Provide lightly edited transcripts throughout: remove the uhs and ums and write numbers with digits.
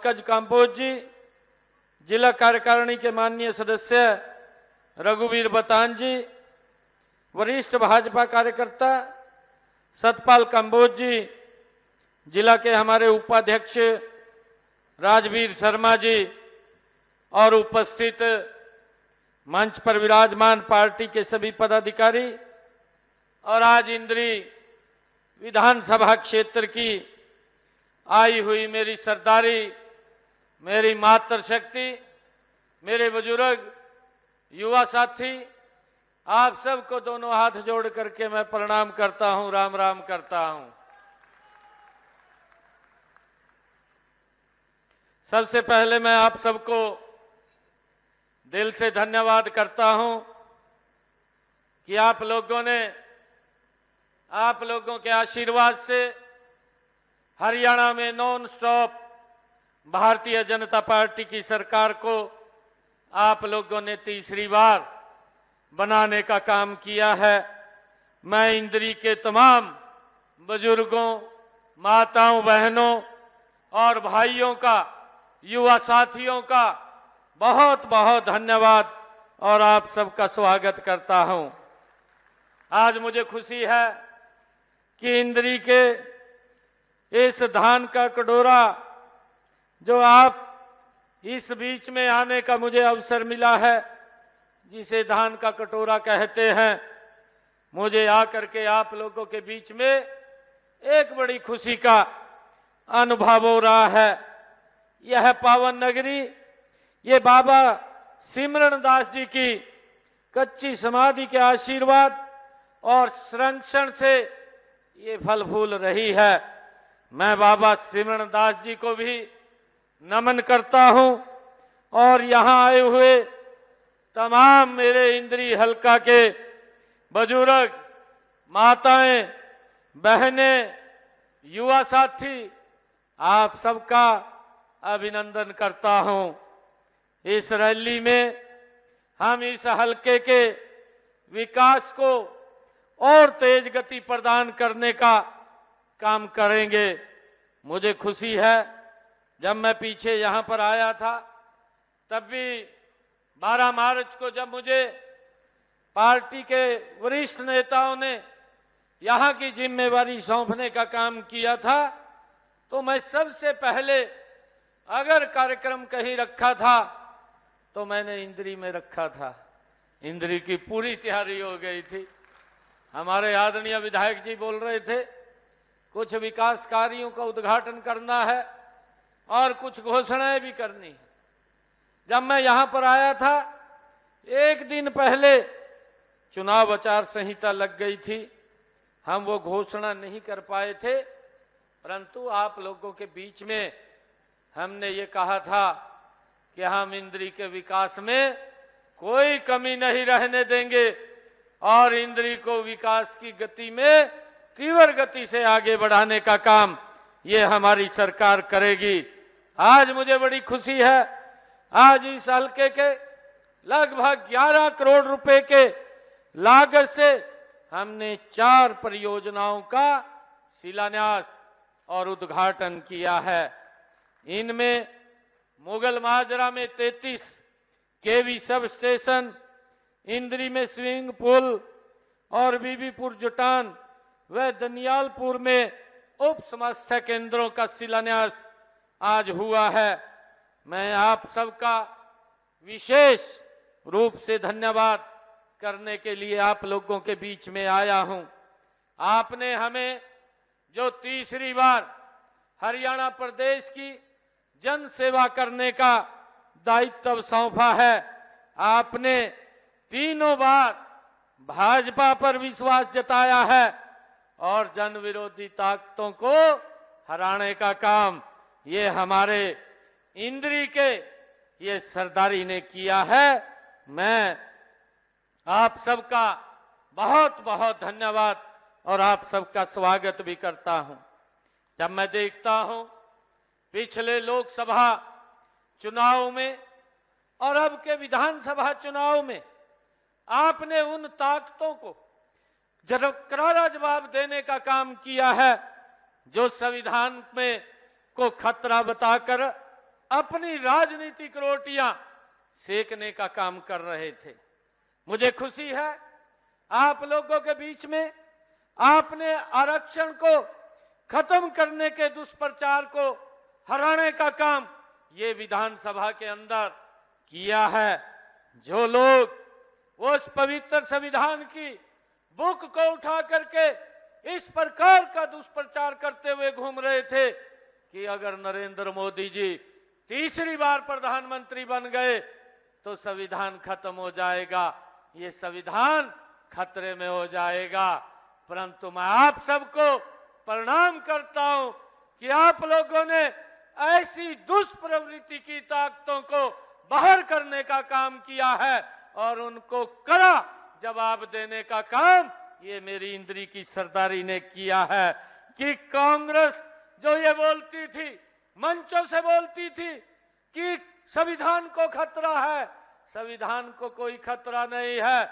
पंकज काम्बोज जी, जिला कार्यकारिणी के माननीय सदस्य रघुवीर बतान जी, वरिष्ठ भाजपा कार्यकर्ता सतपाल काम्बोज जी, जिला के हमारे उपाध्यक्ष राजवीर शर्मा जी और उपस्थित मंच पर विराजमान पार्टी के सभी पदाधिकारी और आज इंद्री विधानसभा क्षेत्र की आई हुई मेरी सरदारी, मेरी मातृशक्ति, मेरे बुजुर्ग, युवा साथी, आप सबको दोनों हाथ जोड़ करके मैं प्रणाम करता हूं, राम राम करता हूं। सबसे पहले मैं आप सबको दिल से धन्यवाद करता हूं कि आप लोगों के आशीर्वाद से हरियाणा में non stop Bharatiya Janata party की सरकार को आप लोगों ने तीसरी बार बनाने का काम किया है। मैं इंद्री के तमाम बुजुर्गों, माताओं, बहनों और भाइयों का, युवा साथियों का बहुत बहुत धन्यवाद और आप सबका स्वागत करता हूं। आज मुझे खुशी है कि इंद्री के इस धान का कटोरा जो आप इस बीच में आने का मुझे अवसर मिला है, जिसे धान का कटोरा कहते हैं, मुझे आकर के आप लोगों के बीच में एक बड़ी खुशी का अनुभव हो रहा है। यह पावन नगरी, ये बाबा सिमरन दास जी की कच्ची समाधि के आशीर्वाद और संरक्षण से ये फल फूल रही है। मैं बाबा सिमरन दास जी को भी नमन करता हूं और यहां आए हुए तमाम मेरे इंद्री हलका के बुजुर्ग, माताएं, बहनें, युवा साथी, आप सबका अभिनंदन करता हूं। इस रैली में हम इस हलके के विकास को और तेज गति प्रदान करने का काम करेंगे। मुझे खुशी है, जब मैं पीछे यहां पर आया था तब भी 12 मार्च को जब मुझे पार्टी के वरिष्ठ नेताओं ने यहां की जिम्मेवारी सौंपने का काम किया था, तो मैं सबसे पहले अगर कार्यक्रम कहीं रखा था तो मैंने इंद्री में रखा था। इंद्री की पूरी तैयारी हो गई थी। हमारे आदरणीय विधायक जी बोल रहे थे कुछ विकास कार्यों का उद्घाटन करना है और कुछ घोषणाएं भी करनी है। जब मैं यहां पर आया था, एक दिन पहले चुनाव आचार संहिता लग गई थी, हम वो घोषणा नहीं कर पाए थे, परंतु आप लोगों के बीच में हमने ये कहा था कि हम इंद्री के विकास में कोई कमी नहीं रहने देंगे और इंद्री को विकास की गति में तीव्र गति से आगे बढ़ाने का काम ये हमारी सरकार करेगी। आज मुझे बड़ी खुशी है, आज इस हल्के के लगभग 11 करोड़ रुपए के लागत से हमने 4 परियोजनाओं का शिलान्यास और उद्घाटन किया है। इनमें मुगल माजरा में 33 केवी सब स्टेशन, इंद्री में स्विमिंग पूल और बीबीपुर जुटान व दनियालपुर में उप समस्या केंद्रों का शिलान्यास आज हुआ है। मैं आप सबका विशेष रूप से धन्यवाद करने के लिए आप लोगों के बीच में आया हूं। आपने हमें जो तीसरी बार हरियाणा प्रदेश की जन सेवा करने का दायित्व सौंपा है, आपने तीनों बार भाजपा पर विश्वास जताया है और जन विरोधी ताकतों को हराने का काम ये हमारे इंद्री के ये सरदारी ने किया है। मैं आप सबका बहुत बहुत धन्यवाद और आप सबका स्वागत भी करता हूं। जब मैं देखता हूं पिछले लोकसभा चुनाव में और अब के विधानसभा चुनाव में आपने उन ताकतों को जरा करारा जवाब देने का काम किया है जो संविधान में को खतरा बताकर अपनी राजनीतिक रोटियां सेकने का काम कर रहे थे। मुझे खुशी है आप लोगों के बीच में आपने आरक्षण को खत्म करने के दुष्प्रचार को हराने का काम ये विधानसभा के अंदर किया है। जो लोग उस पवित्र संविधान की बुक को उठा करके इस प्रकार का दुष्प्रचार करते हुए घूम रहे थे कि अगर नरेंद्र मोदी जी तीसरी बार प्रधानमंत्री बन गए तो संविधान खत्म हो जाएगा, ये संविधान खतरे में हो जाएगा। परंतु मैं आप सबको प्रणाम करता हूं कि आप लोगों ने ऐसी दुष्प्रवृत्ति की ताकतों को बाहर करने का काम किया है और उनको कड़ा जवाब देने का काम ये मेरी इंद्री की सरदारी ने किया है। कि कांग्रेस जो ये बोलती थी, मंचों से बोलती थी कि संविधान को खतरा है, संविधान को कोई खतरा नहीं है।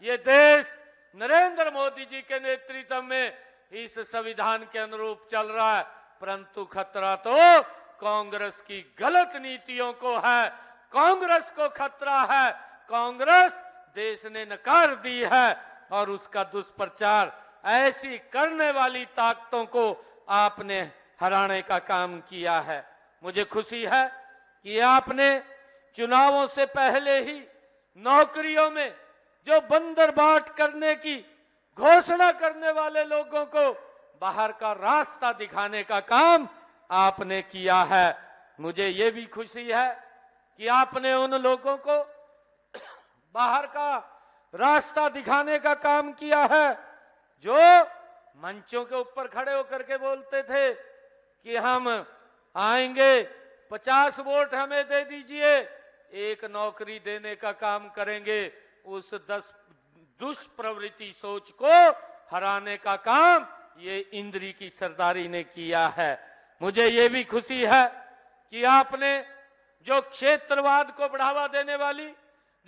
ये देश नरेंद्र मोदी जी के नेतृत्व में इस संविधान के अनुरूप चल रहा है, परंतु खतरा तो कांग्रेस की गलत नीतियों को है, कांग्रेस को खतरा है। कांग्रेस देश ने नकार दी है और उसका दुष्प्रचार ऐसी करने वाली ताकतों को आपने हराने का काम किया है। मुझे खुशी है कि आपने चुनावों से पहले ही नौकरियों में जो बंदरबाट करने की घोषणा करने वाले लोगों को बाहर का रास्ता दिखाने का काम आपने किया है। मुझे ये भी खुशी है कि आपने उन लोगों को बाहर का रास्ता दिखाने का काम किया है जो मंचों के ऊपर खड़े होकर के बोलते थे कि हम आएंगे, 50 वोट हमें दे दीजिए, एक नौकरी देने का काम करेंगे। उस दुष्प्रवृत्ति सोच को हराने का काम ये इंद्री की सरदारी ने किया है। मुझे ये भी खुशी है कि आपने जो क्षेत्रवाद को बढ़ावा देने वाली,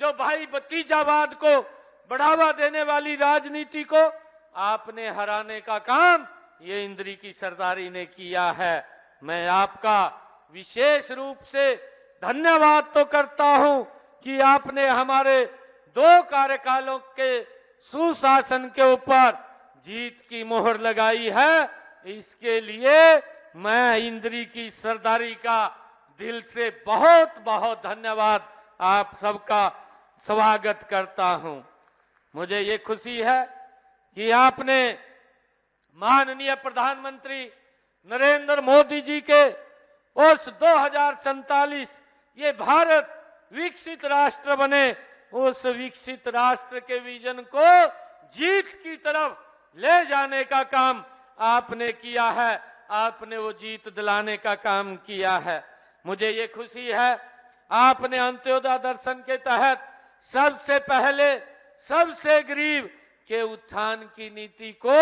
जो भाई भतीजावाद को बढ़ावा देने वाली राजनीति को आपने हराने का काम ये इंद्री की सरदारी ने किया है। मैं आपका विशेष रूप से धन्यवाद तो करता हूं कि आपने हमारे 2 कार्यकालों के सुशासन के ऊपर जीत की मोहर लगाई है। इसके लिए मैं इंद्री की सरदारी का दिल से बहुत बहुत धन्यवाद आप सबका स्वागत करता हूं। मुझे ये खुशी है कि आपने माननीय प्रधानमंत्री नरेंद्र मोदी जी के उस 2047 ये भारत विकसित राष्ट्र बने, उस विकसित राष्ट्र के विजन को जीत की तरफ ले जाने का काम आपने किया है, आपने वो जीत दिलाने का काम किया है। मुझे ये खुशी है आपने अंत्योदय दर्शन के तहत सबसे पहले सबसे गरीब के उत्थान की नीति को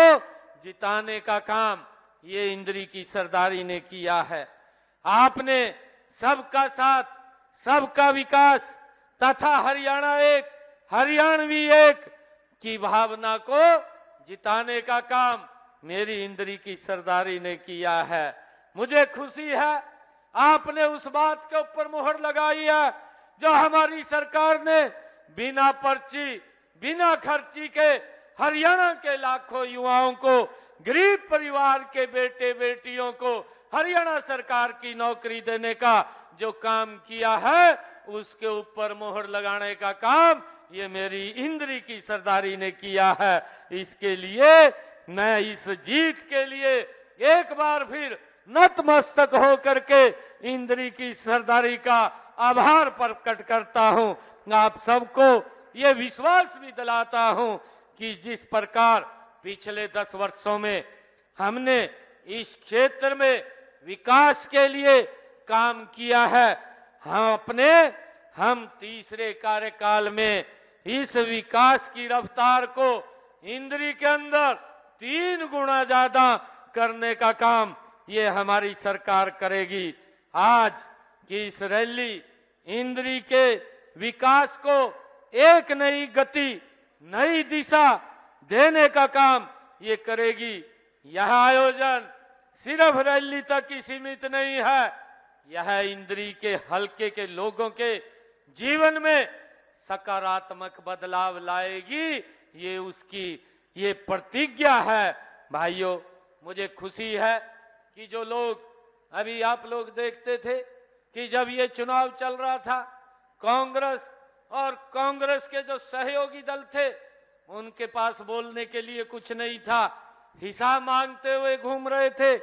जिताने का काम ये इंद्री की सरदारी ने किया है। आपने सबका साथ, सबका विकास तथा हरियाणा एक, हरियाणवी एक की भावना को जिताने का काम मेरी इंद्री की सरदारी ने किया है। मुझे खुशी है आपने उस बात के ऊपर मुहर लगाई है जो हमारी सरकार ने बिना पर्ची, बिना खर्ची के हरियाणा के लाखों युवाओं को, गरीब परिवार के बेटे बेटियों को हरियाणा सरकार की नौकरी देने का जो काम किया है उसके ऊपर मोहर लगाने का काम ये मेरी इंद्री की सरदारी ने किया है। इसके लिए मैं इस जीत के लिए एक बार फिर नतमस्तक होकर के इंद्री की सरदारी का आभार प्रकट करता हूं। आप सबको ये विश्वास भी दिलाता हूं कि जिस प्रकार पिछले 10 वर्षों में हमने इस क्षेत्र में विकास के लिए काम किया है, हम तीसरे कार्यकाल में इस विकास की रफ्तार को इंद्री के अंदर 3 गुना ज्यादा करने का काम ये हमारी सरकार करेगी। आज की इस रैली इंद्री के विकास को एक नई गति, नई दिशा देने का काम ये करेगी। यह आयोजन सिर्फ रैली तक ही सीमित नहीं है, यह इंद्री के हलके के लोगों के जीवन में सकारात्मक बदलाव लाएगी। ये प्रतिज्ञा है। भाइयों, मुझे खुशी है कि जो लोग अभी आप लोग देखते थे कि जब ये चुनाव चल रहा था, कांग्रेस और कांग्रेस के जो सहयोगी दल थे उनके पास बोलने के लिए कुछ नहीं था, हिसाब मांगते हुए घूम रहे थे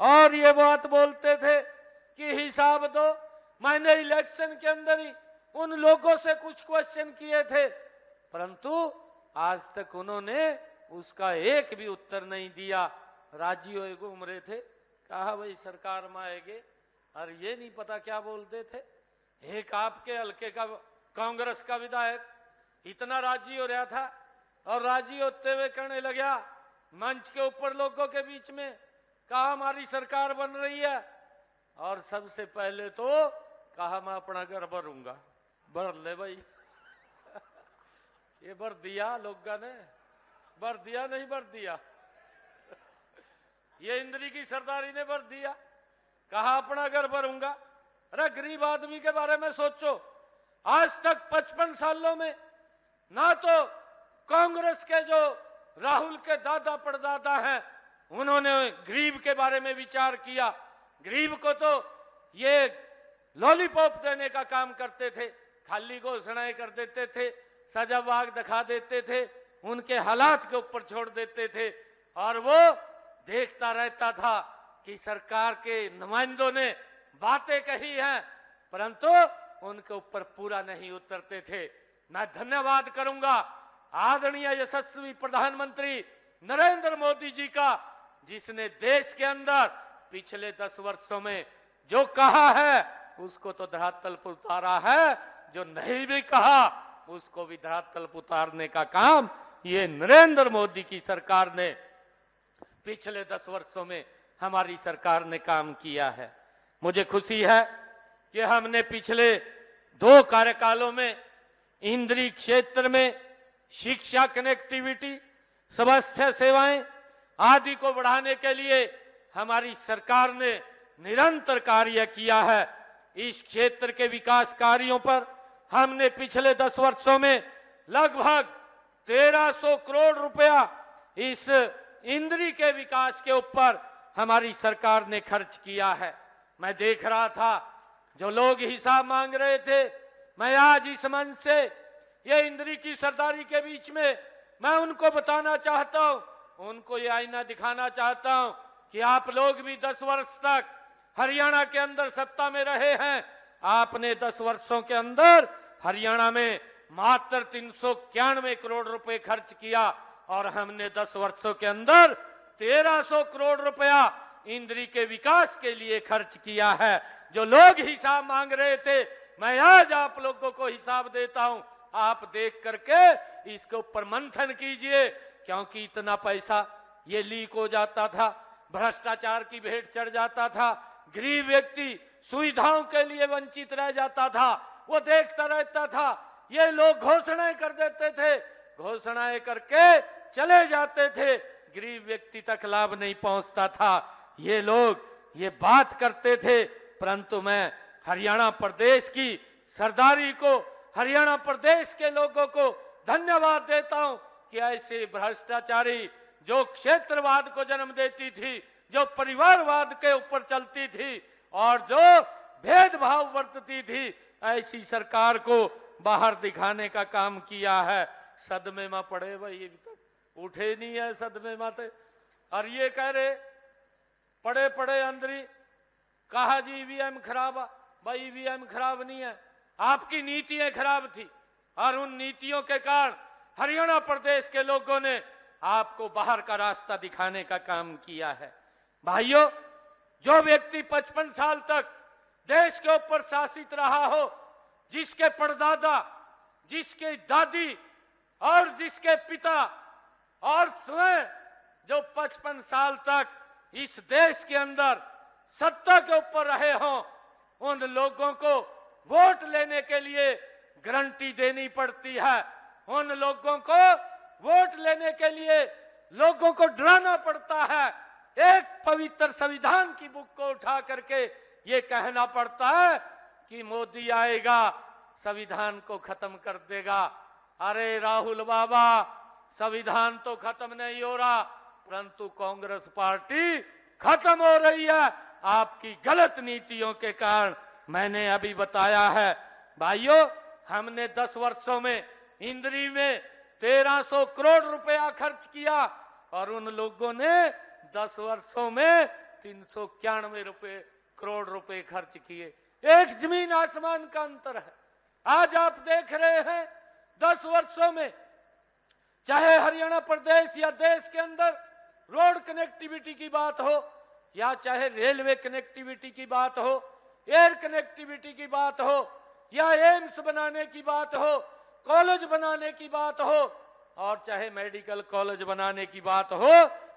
और ये बात बोलते थे कि हिसाब दो। मैंने इलेक्शन के अंदर ही उन लोगों से कुछ क्वेश्चन किए थे, परंतु आज तक उन्होंने उसका एक भी उत्तर नहीं दिया। राजी हुए घूम रहे थे, कहा भाई सरकार में आएंगे, और ये नहीं पता क्या बोलते थे। एक आपके हल्के का कांग्रेस का विधायक इतना राजी हो रहा था और राजी होते हुए कहने लगा मंच के ऊपर लोगों के बीच में, कहा हमारी सरकार बन रही है, और सबसे पहले तो कहा मैं अपना घर भरूंगा। भर ले भाई ये भर दिया लोगों ने, भर दिया नहीं भर दिया ये इंद्री की सरदारी ने भर दिया, कहा अपना घर भरूंगा। अरे गरीब आदमी के बारे में सोचो, आज तक 55 सालों में ना तो कांग्रेस के जो राहुल के दादा परदादा हैं उन्होंने गरीब के बारे में विचार किया। गरीब को तो ये लॉलीपॉप देने का काम करते थे, खाली घोषणाएं कर देते थे, सजा बाग दिखा देते थे, उनके हालात के ऊपर छोड़ देते थे और वो देखता रहता था कि सरकार के नुमाइंदों ने बातें कही हैं परंतु उनके ऊपर पूरा नहीं उतरते थे। मैं धन्यवाद करूंगा आदरणीय यशस्वी प्रधानमंत्री नरेंद्र मोदी जी का, जिसने देश के अंदर पिछले 10 वर्षों में जो कहा है उसको तो धरातल पर उतारा है, जो नहीं भी कहा उसको भी धरातल पर उतारने का काम ये नरेंद्र मोदी की सरकार ने पिछले 10 वर्षों में हमारी सरकार ने काम किया है। मुझे खुशी है कि हमने पिछले 2 कार्यकालों में इंद्री क्षेत्र में शिक्षा, कनेक्टिविटी, स्वास्थ्य सेवाएं आदि को बढ़ाने के लिए हमारी सरकार ने निरंतर कार्य किया है। इस क्षेत्र के विकास कार्यों पर हमने पिछले 10 वर्षों में लगभग 1300 करोड़ रुपया इस इंद्री के विकास के ऊपर हमारी सरकार ने खर्च किया है। मैं देख रहा था जो लोग हिसाब मांग रहे थे, मैं आज इस मंच से ये इंद्री की सरदारी के बीच में मैं उनको बताना चाहता हूं, उनको ये आईना दिखाना चाहता हूं कि आप लोग भी 10 वर्ष तक हरियाणा के अंदर सत्ता में रहे हैं। आपने 10 वर्षों के अंदर हरियाणा में मात्र 391 करोड़ रुपए खर्च किया और हमने 10 वर्षों के अंदर 1300 करोड़ रुपया इंद्री के विकास के लिए खर्च किया है। जो लोग हिसाब मांग रहे थे, मैं आज आप लोगों को हिसाब देता हूं, आप देख करके इसके ऊपर मंथन कीजिए, क्योंकि इतना पैसा ये लीक हो जाता था, भ्रष्टाचार की भेंट चढ़ जाता था, गरीब व्यक्ति सुविधाओं के लिए वंचित रह जाता था, वो देखता रहता था। ये लोग घोषणाएं कर देते थे, घोषणाएं करके चले जाते थे, गरीब व्यक्ति तक लाभ नहीं पहुंचता था। ये लोग ये बात करते थे, परंतु मैं हरियाणा प्रदेश की सरदारी को, हरियाणा प्रदेश के लोगों को धन्यवाद देता हूं कि ऐसे भ्रष्टाचारी जो क्षेत्रवाद को जन्म देती थी, जो परिवारवाद के ऊपर चलती थी और जो भेदभाव बरतती थी, ऐसी सरकार को बाहर दिखाने का काम किया है। सदमे में पड़े भाई, ये भी तक उठे नहीं है सदमे माते, और ये कह रहे पड़े पड़े अंदरी, कहा जी ईवीएम खराब, भाई ईवीएम खराब नहीं है, आपकी नीतियां खराब थी और उन नीतियों के कारण हरियाणा प्रदेश के लोगों ने आपको बाहर का रास्ता दिखाने का काम किया है। भाइयों, जो व्यक्ति 55 साल तक देश के ऊपर शासित रहा हो, जिसके परदादा, जिसके दादी और जिसके पिता और स्वयं जो 55 साल तक इस देश के अंदर सत्ता के ऊपर रहे हों, उन लोगों को वोट लेने के लिए गारंटी देनी पड़ती है। उन लोगों को वोट लेने के लिए लोगों को डराना पड़ता है। एक पवित्र संविधान की बुक को उठा करके ये कहना पड़ता है कि मोदी आएगा संविधान को खत्म कर देगा। अरे राहुल बाबा, संविधान तो खत्म नहीं हो रहा, परंतु कांग्रेस पार्टी खत्म हो रही है आपकी गलत नीतियों के कारण। मैंने अभी बताया है भाइयों, हमने 10 वर्षों में इंद्री में 1300 करोड़ रुपया खर्च किया और उन लोगों ने 10 वर्षों में 391 करोड़ रुपए खर्च किए। एक जमीन आसमान का अंतर है। आज आप देख रहे हैं 10 वर्षों में चाहे हरियाणा प्रदेश या देश के अंदर रोड कनेक्टिविटी की बात हो, या चाहे रेलवे कनेक्टिविटी की बात हो, एयर कनेक्टिविटी की बात हो, या एम्स बनाने की बात हो, कॉलेज बनाने की बात हो, और चाहे मेडिकल कॉलेज बनाने की बात हो,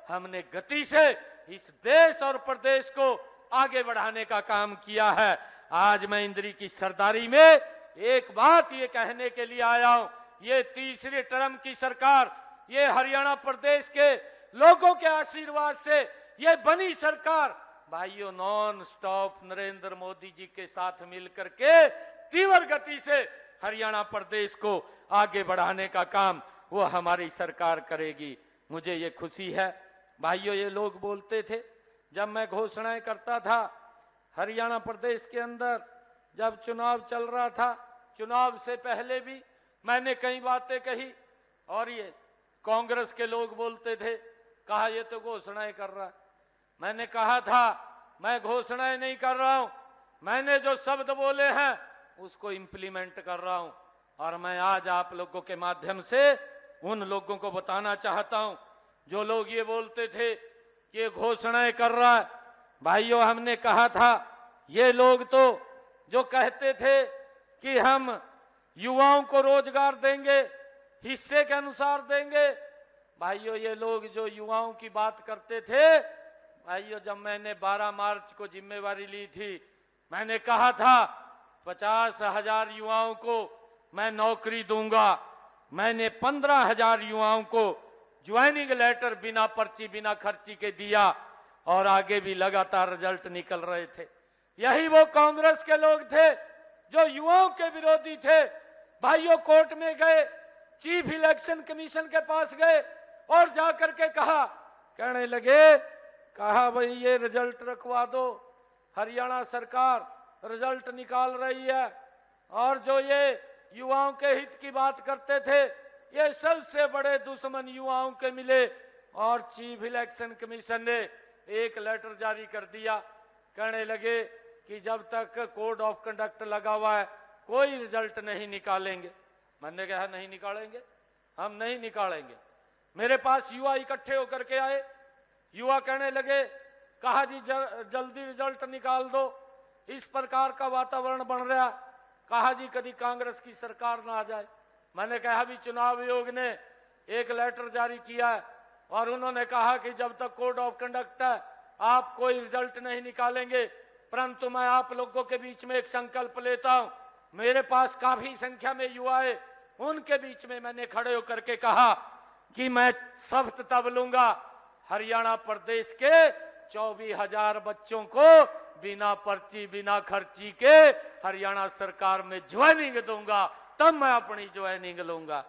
हमने गति से इस देश और प्रदेश को आगे बढ़ाने का काम किया है। आज मैं इंद्री की सरदारी में एक बात ये कहने के लिए आया हूं, ये तीसरे टर्म की सरकार, ये हरियाणा प्रदेश के लोगों के आशीर्वाद से ये बनी सरकार भाइयों नॉन स्टॉप नरेंद्र मोदी जी के साथ मिलकर के तीव्र गति से हरियाणा प्रदेश को आगे बढ़ाने का काम वो हमारी सरकार करेगी। मुझे ये खुशी है भाइयों। ये लोग बोलते थे जब मैं घोषणाएं करता था हरियाणा प्रदेश के अंदर, जब चुनाव चल रहा था, चुनाव से पहले भी मैंने कई बातें कही, और ये कांग्रेस के लोग बोलते थे, कहा ये तो घोषणाएं कर रहा है। मैंने कहा था मैं घोषणाएं नहीं कर रहा हूं, मैंने जो शब्द बोले हैं उसको इंप्लीमेंट कर रहा हूं। और मैं आज आप लोगों के माध्यम से उन लोगों को बताना चाहता हूं जो लोग ये बोलते थे कि ये घोषणाएं कर रहा है। भाइयों, हमने कहा था ये लोग तो जो कहते थे कि हम युवाओं को रोजगार देंगे, हिस्से के अनुसार देंगे, भाइयों ये लोग जो युवाओं की बात करते थे, भाइयों जब मैंने 12 मार्च को जिम्मेवारी ली थी, मैंने कहा था 50,000 युवाओं को मैं नौकरी दूंगा। मैंने 15,000 युवाओं को ज्वाइनिंग लेटर बिना पर्ची बिना खर्ची के दिया, और आगे भी लगातार रिजल्ट निकल रहे थे। यही वो कांग्रेस के लोग थे जो युवाओं के विरोधी थे। भाइयों कोर्ट में गए, चीफ इलेक्शन कमीशन के पास गए और जाकर के कहने लगे, कहा भाई ये रिजल्ट रखवा दो, हरियाणा सरकार रिजल्ट निकाल रही है, और जो ये युवाओं के हित की बात करते थे ये सबसे बड़े दुश्मन युवाओं के मिले। और चीफ इलेक्शन कमीशन ने एक लेटर जारी कर दिया, कहने लगे कि जब तक कोड ऑफ कंडक्ट लगा हुआ है कोई रिजल्ट नहीं निकालेंगे। मैंने कहा नहीं निकालेंगे, हम नहीं निकालेंगे। मेरे पास युवा इकट्ठे होकर के आए, युवा कहने लगे, कहा जी जल्दी रिजल्ट निकाल दो, इस प्रकार का वातावरण बन रहा, कहा जी कभी कांग्रेस की सरकार ना आ जाए। मैंने कहा अभी चुनाव आयोग ने एक लेटर जारी किया है और उन्होंने कहा कि जब तक कोड ऑफ कंडक्ट है आप कोई रिजल्ट नहीं निकालेंगे। परंतु मैं आप लोगों के बीच में एक संकल्प लेता हूं, मेरे पास काफी संख्या में युवा है, उनके बीच में मैंने खड़े होकर के कहा कि मैं शपथ तब लूंगा हरियाणा प्रदेश के 24,000 बच्चों को बिना पर्ची बिना खर्ची के हरियाणा सरकार में ज्वाइनिंग दूंगा, तब मैं अपनी ज्वाइनिंग लूंगा।